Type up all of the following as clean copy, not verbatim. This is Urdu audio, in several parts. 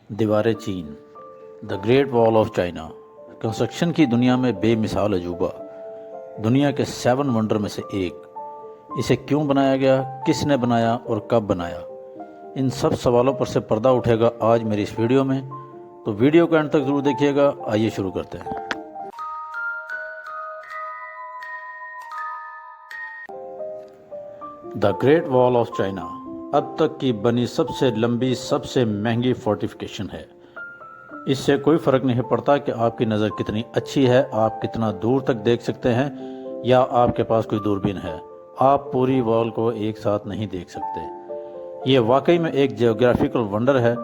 دیوار چین، دا گریٹ وال آف چائنا، کنسٹرکشن کی دنیا میں بے مثال عجوبہ، دنیا کے 7 ونڈر میں سے ایک۔ اسے کیوں بنایا گیا، کس نے بنایا اور کب بنایا، ان سب سوالوں پر سے پردہ اٹھے گا آج میری اس ویڈیو میں، تو ویڈیو کو اینڈ تک ضرور دیکھیے گا۔ آئیے شروع کرتے ہیں۔ دا گریٹ وال آف چائنا اب تک کی بنی سب سے لمبی، سب سے مہنگی فورٹیفیکیشن ہے۔ اس سے کوئی فرق نہیں پڑتا کہ آپ کی نظر کتنی اچھی ہے، آپ کتنا دور تک دیکھ سکتے ہیں، یا آپ کے پاس کوئی دوربین ہے، آپ پوری وال کو ایک ساتھ نہیں دیکھ سکتے۔ یہ واقعی میں ایک جیوگرافیکل ونڈر ہے۔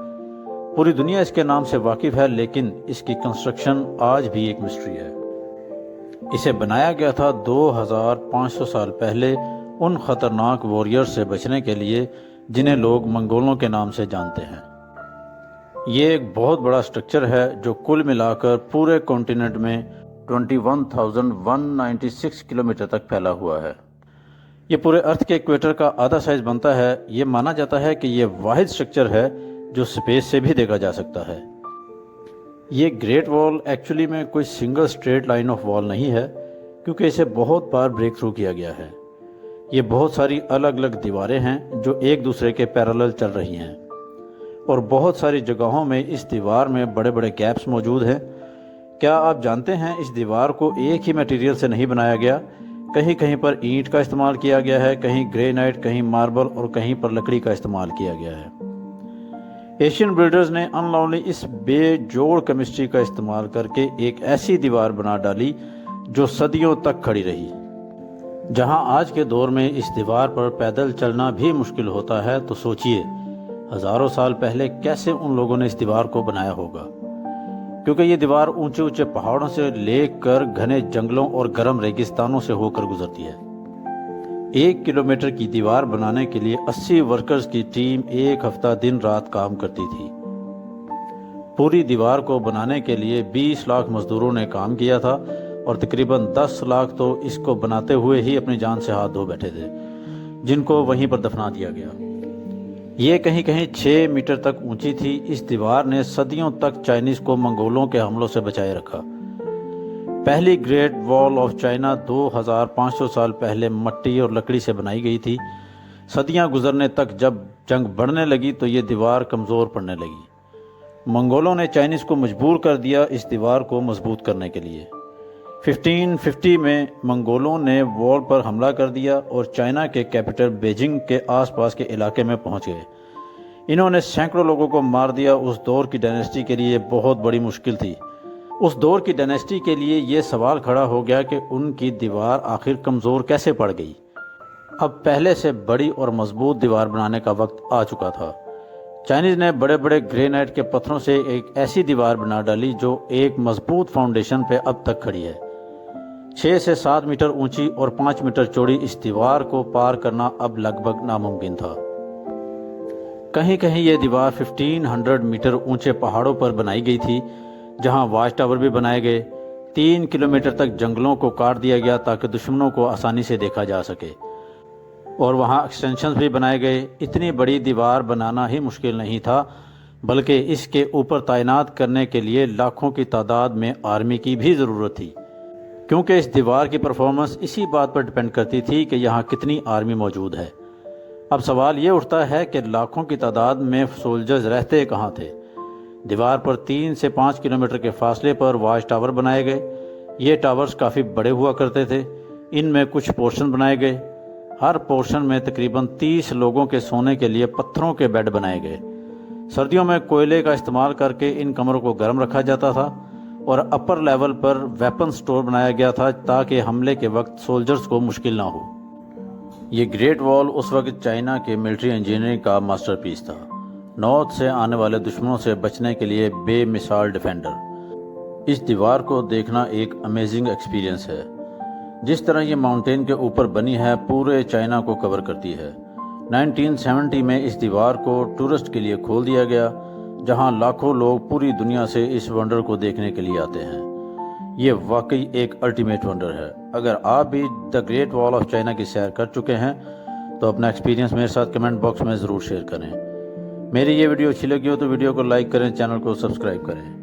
پوری دنیا اس کے نام سے واقف ہے، لیکن اس کی کنسٹرکشن آج بھی ایک مسٹری ہے۔ اسے بنایا گیا تھا 2500 سال پہلے ان خطرناک وارئر سے بچنے کے لیے جنہیں لوگ منگولوں کے نام سے جانتے ہیں۔ یہ ایک بہت بڑا سٹرکچر ہے جو کل ملا کر پورے کانٹیننٹ میں 21,196 کلومیٹر تک پھیلا ہوا ہے۔ یہ پورے ارتھ کے ایکویٹر کا آدھا سائز بنتا ہے۔ یہ مانا جاتا ہے کہ یہ واحد سٹرکچر ہے جو سپیس سے بھی دیکھا جا سکتا ہے۔ یہ گریٹ وال ایکچولی میں کوئی سنگل سٹریٹ لائن آف وال نہیں ہے، کیونکہ اسے بہت بار بریک تھرو کیا گیا ہے۔ یہ بہت ساری الگ الگ دیواریں ہیں جو ایک دوسرے کے پیرالل چل رہی ہیں، اور بہت ساری جگہوں میں اس دیوار میں بڑے بڑے گیپس موجود ہیں۔ کیا آپ جانتے ہیں اس دیوار کو ایک ہی میٹیریل سے نہیں بنایا گیا؟ کہیں کہیں پر اینٹ کا استعمال کیا گیا ہے، کہیں گرینائٹ، کہیں ماربل، اور کہیں پر لکڑی کا استعمال کیا گیا ہے۔ ایشین بلڈرز نے انلونلی اس بے جوڑ کیمسٹری کا استعمال کر کے ایک ایسی دیوار بنا ڈالی جو صدیوں تک کھڑی رہی۔ جہاں آج کے دور میں اس دیوار پر پیدل چلنا بھی مشکل ہوتا ہے، تو سوچئے ہزاروں سال پہلے کیسے ان لوگوں نے اس دیوار کو بنایا ہوگا، کیونکہ یہ دیوار اونچے اونچے پہاڑوں سے لے کر گھنے جنگلوں اور گرم ریگستانوں سے ہو کر گزرتی ہے۔ 1 کلومیٹر کی دیوار بنانے کے لیے 80 ورکرز کی ٹیم ایک ہفتہ دن رات کام کرتی تھی۔ پوری دیوار کو بنانے کے لیے 20 لاکھ مزدوروں نے کام کیا تھا، اور تقریباً 10 لاکھ تو اس کو بناتے ہوئے ہی اپنی جان سے ہاتھ دھو بیٹھے تھے، جن کو وہیں پر دفنا دیا گیا۔ یہ کہیں کہیں 6 میٹر تک اونچی تھی۔ اس دیوار نے صدیوں تک چائنیز کو منگولوں کے حملوں سے بچائے رکھا۔ پہلی گریٹ وال آف چائنا 2500 سال پہلے مٹی اور لکڑی سے بنائی گئی تھی۔ صدیاں گزرنے تک جب جنگ بڑھنے لگی تو یہ دیوار کمزور پڑنے لگی۔ منگولوں نے چائنیز کو مجبور کر دیا اس دیوار کو مضبوط کرنے کے لیے۔ 1550 میں منگولوں نے وال پر حملہ کر دیا اور چائنا کے کیپٹل بیجنگ کے آس پاس کے علاقے میں پہنچ گئے۔ انہوں نے سینکڑوں لوگوں کو مار دیا۔ اس دور کی ڈائنیسٹی کے لیے بہت بڑی مشکل تھی۔ اس دور کی ڈائنیسٹی کے لیے یہ سوال کھڑا ہو گیا کہ ان کی دیوار آخر کمزور کیسے پڑ گئی۔ اب پہلے سے بڑی اور مضبوط دیوار بنانے کا وقت آ چکا تھا۔ چائنیز نے بڑے بڑے گرینائٹ کے پتھروں سے ایک ایسی دیوار بنا ڈالی جو ایک مضبوط فاؤنڈیشن پہ اب تک کھڑی ہے۔ 6 سے 7 میٹر اونچی اور 5 میٹر چوڑی اس دیوار کو پار کرنا اب لگ بھگ ناممکن تھا۔ کہیں کہیں یہ دیوار 1500 میٹر اونچے پہاڑوں پر بنائی گئی تھی، جہاں واچ ٹاور بھی بنائے گئے۔ 3 کلومیٹر تک جنگلوں کو کاٹ دیا گیا تاکہ دشمنوں کو آسانی سے دیکھا جا سکے، اور وہاں ایکسٹینشنز بھی بنائے گئے۔ اتنی بڑی دیوار بنانا ہی مشکل نہیں تھا، بلکہ اس کے اوپر تعینات کرنے کے لیے لاکھوں کی تعداد میں آرمی کی بھی ضرورت تھی، کیونکہ اس دیوار کی پرفارمنس اسی بات پر ڈیپینڈ کرتی تھی کہ یہاں کتنی آرمی موجود ہے۔ اب سوال یہ اٹھتا ہے کہ لاکھوں کی تعداد میں سولجرز رہتے کہاں تھے؟ دیوار پر 3 سے 5 کلومیٹر کے فاصلے پر واچ ٹاور بنائے گئے۔ یہ ٹاورز کافی بڑے ہوا کرتے تھے۔ ان میں کچھ پورشن بنائے گئے۔ ہر پورشن میں تقریباً 30 لوگوں کے سونے کے لیے پتھروں کے بیڈ بنائے گئے۔ سردیوں میں کوئلے کا استعمال کر کے ان کمروں کو گرم رکھا جاتا تھا، اور اپر لیول پر ویپن سٹور بنایا گیا تھا تاکہ حملے کے وقت سولجرز کو مشکل نہ ہو۔ یہ گریٹ وال اس وقت چائنا کے ملٹری انجینئرنگ کا ماسٹر پیس تھا، نارتھ سے آنے والے دشمنوں سے بچنے کے لیے بے مثال ڈیفینڈر۔ اس دیوار کو دیکھنا ایک امیزنگ ایکسپیرینس ہے۔ جس طرح یہ ماؤنٹین کے اوپر بنی ہے، پورے چائنا کو کور کرتی ہے۔ 1970 میں اس دیوار کو ٹورسٹ کے لیے کھول دیا گیا، جہاں لاکھوں لوگ پوری دنیا سے اس ونڈر کو دیکھنے کے لیے آتے ہیں۔ یہ واقعی ایک الٹیمیٹ ونڈر ہے۔ اگر آپ بھی دا گریٹ وال آف چائنا کی سیر کر چکے ہیں تو اپنا ایکسپیرینس میرے ساتھ کمنٹ باکس میں ضرور شیئر کریں۔ میری یہ ویڈیو اچھی لگی ہو تو ویڈیو کو لائک کریں، چینل کو سبسکرائب کریں۔